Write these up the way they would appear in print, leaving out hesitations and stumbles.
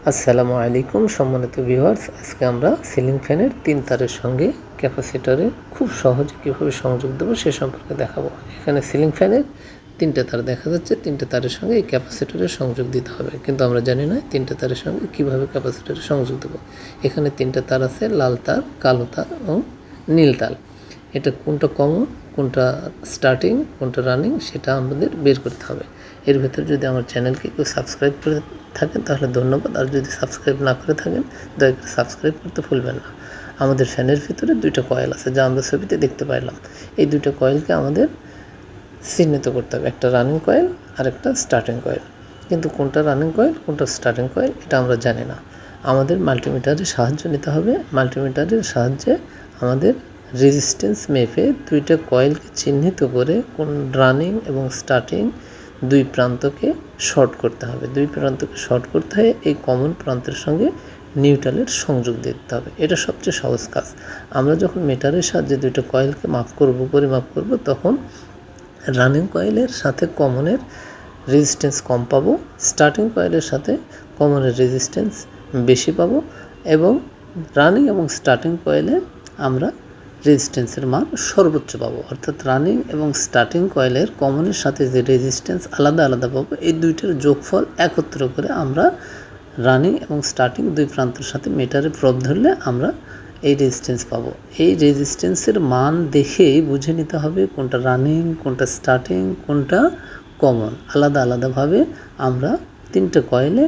আসসালামু আলাইকুম সম্মানিত ভিউয়ার্স, আজকে আমরা সিলিং ফ্যানের 3 তারের সঙ্গে ক্যাপাসিটরে খুব সহজে কীভাবে সংযোগ দেবো সে সম্পর্কে দেখাবো। এখানে সিলিং ফ্যানের 3টে তার দেখা যাচ্ছে, 3টে তারের সঙ্গে এই ক্যাপাসিটরের সংযোগ দিতে হবে, কিন্তু আমরা জানি না 3টে তারের সঙ্গে কীভাবে ক্যাপাসিটরের সংযোগ দেবো। এখানে 3টে তার আছে, লাল তার, কালো তার এবং নীল তার। এটা কোনটা কমন, কোনটা স্টার্টিং, কোনটা রানিং সেটা আমাদের বের করতে হবে। এর ভেতরে যদি আমার চ্যানেলকে কেউ সাবস্ক্রাইব করে থাকেন তাহলে ধন্যবাদ, আর যদি সাবস্ক্রাইব না করে থাকেন দয়া করে সাবস্ক্রাইব করতে ভুলবেন না। আমাদের ফ্যানের ভিতরে 2টা কয়েল আছে যা আমরা ছবিতে দেখতে পাইলাম। এই 2টা কয়েলকে আমাদের চিহ্নিত করতে হবে, একটা রানিং কয়েল আর একটা স্টার্টিং কয়েল। কিন্তু কোনটা রানিং কয়েল কোনটা স্টার্টিং কয়েল এটা আমরা জানি না। আমাদের মাল্টিমিটারের সাহায্য নিতে হবে। মাল্টিমিটারের সাহায্যে আমাদের রেজিস্ট্যান্স মেপে 2টা কয়েলকে চিহ্নিত করে কোন রানিং এবং স্টার্টিং 2 প্রান্তকে শর্ট করতে হবে। 2 প্রান্তকে শর্ট করতে হয়, এই কমন প্রান্তের সঙ্গে নিউট্রালের সংযোগ দিতে হবে। এটা সবচেয়ে সহজ কাজ। আমরা যখন মিটারের সাহায্যে 2টা কয়েলকে পরিমাপ করব তখন রানিং কয়েলের সাথে কমনের রেজিস্ট্যান্স কম পাবো, স্টার্টিং কয়েলের সাথে কমনের রেজিস্ট্যান্স বেশি পাবো, এবং রানিং এবং স্টার্টিং কয়েলে আমরা রেজিস্ট্যান্সের মান সর্বোচ্চ পাবো। অর্থাৎ রানিং এবং স্টার্টিং কয়েলের কমনের সাথে যে রেজিস্ট্যান্স আলাদা আলাদা পাবো, এই দুইটার যোগফল একত্র করে আমরা রানিং এবং স্টার্টিং 2 প্রান্তের সাথে মিটারে প্রব ধরলে আমরা এই রেজিস্ট্যান্স পাবো। এই রেজিস্ট্যান্সের মান দেখেই বুঝে নিতে হবে কোনটা রানিং, কোনটা স্টার্টিং, কোনটা কমন। আলাদা আলাদাভাবে আমরা 3টে কয়েলে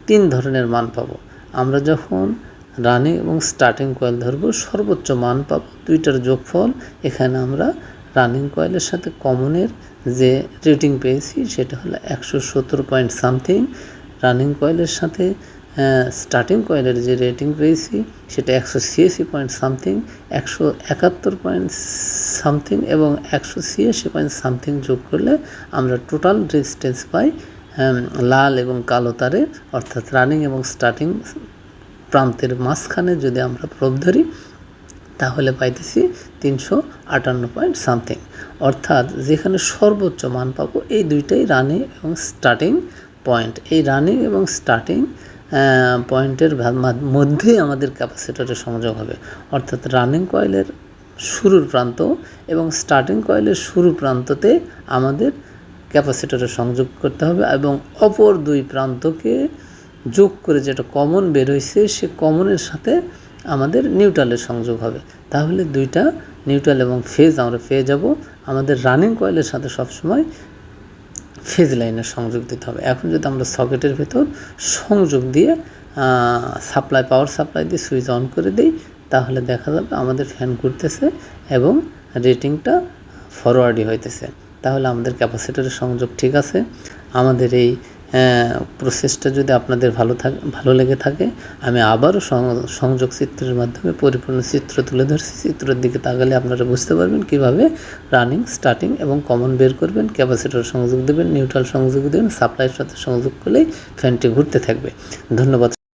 3 ধরনের মান পাবো। আমরা যখন রানিং এবং স্টার্টিং কয়েল ধরব সর্বোচ্চ মান পাবো 2টার যোগফল। এখানে আমরা রানিং কয়েলের সাথে কমনের যে রেটিং পেয়েছি সেটা হলো 170 পয়েন্ট সামথিং। রানিং কয়েলের সাথে স্টার্টিং কয়েলের যে রেটিং পেয়েছি সেটা 186 পয়েন্ট সামথিং, 171 পয়েন্ট সামথিং এবং 186 পয়েন্ট সামথিং যোগ করলে আমরা টোটাল রেজিস্ট্যান্স পাই লাল এবং কালো তারে। অর্থাৎ রানিং এবং স্টার্টিং প্রান্তের মাঝখানে যদি আমরা প্রব ধরি তাহলে পাইতেছি 358 পয়েন্ট সামথিং। অর্থাৎ যেখানে সর্বোচ্চ মান পাবো এই দুইটাই রানিং এবং স্টার্টিং পয়েন্ট। এই রানিং এবং স্টার্টিং পয়েন্টের মধ্যেই আমাদের ক্যাপাসিটরের সংযোগ হবে। অর্থাৎ রানিং কয়েলের শুরুর প্রান্ত এবং স্টার্টিং কয়েলের শুরু প্রান্ততে আমাদের ক্যাপাসিটরের সংযোগ করতে হবে, এবং অপর 2 প্রান্তকে যোগ করে যেটা কমন বের হয়েছে সে কমনের সাথে আমাদের নিউট্রালের সংযোগ হবে। তাহলে 2টা নিউট্রাল এবং ফেজ আমরা পেয়ে যাব। আমাদের রানিং কয়েলের সাথে সবসময় ফেজ লাইনের সংযোগ দিতে হবে। এখন যদি আমরা সকেটের ভেতর সংযোগ দিয়ে পাওয়ার সাপ্লাই দিয়ে সুইচ অন করে দিই তাহলে দেখা যাবে আমাদের ফ্যান ঘুরতেছে এবং রেটিংটা ফরওয়ার্ডই হইতেছে। তাহলে আমাদের ক্যাপাসিটরের সংযোগ ঠিক আছে। আমাদের এই প্রসেসটা যদি আপনাদের ভালো লেগে থাকে, আমি আবারও সংযোগ চিত্রের মাধ্যমে পরিপূর্ণ চিত্র তুলে ধরছি। চিত্রের দিকে তাকালে আপনারা বুঝতে পারবেন কিভাবে রানিং, স্টার্টিং এবং কমন বের করবেন, ক্যাপাসিটর সংযোগ দেবেন, নিউট্রাল সংযোগ দেবেন, সাপ্লাইয়ের সাথে সংযোগ করলেই ফ্যানটি ঘুরতে থাকবে। ধন্যবাদ।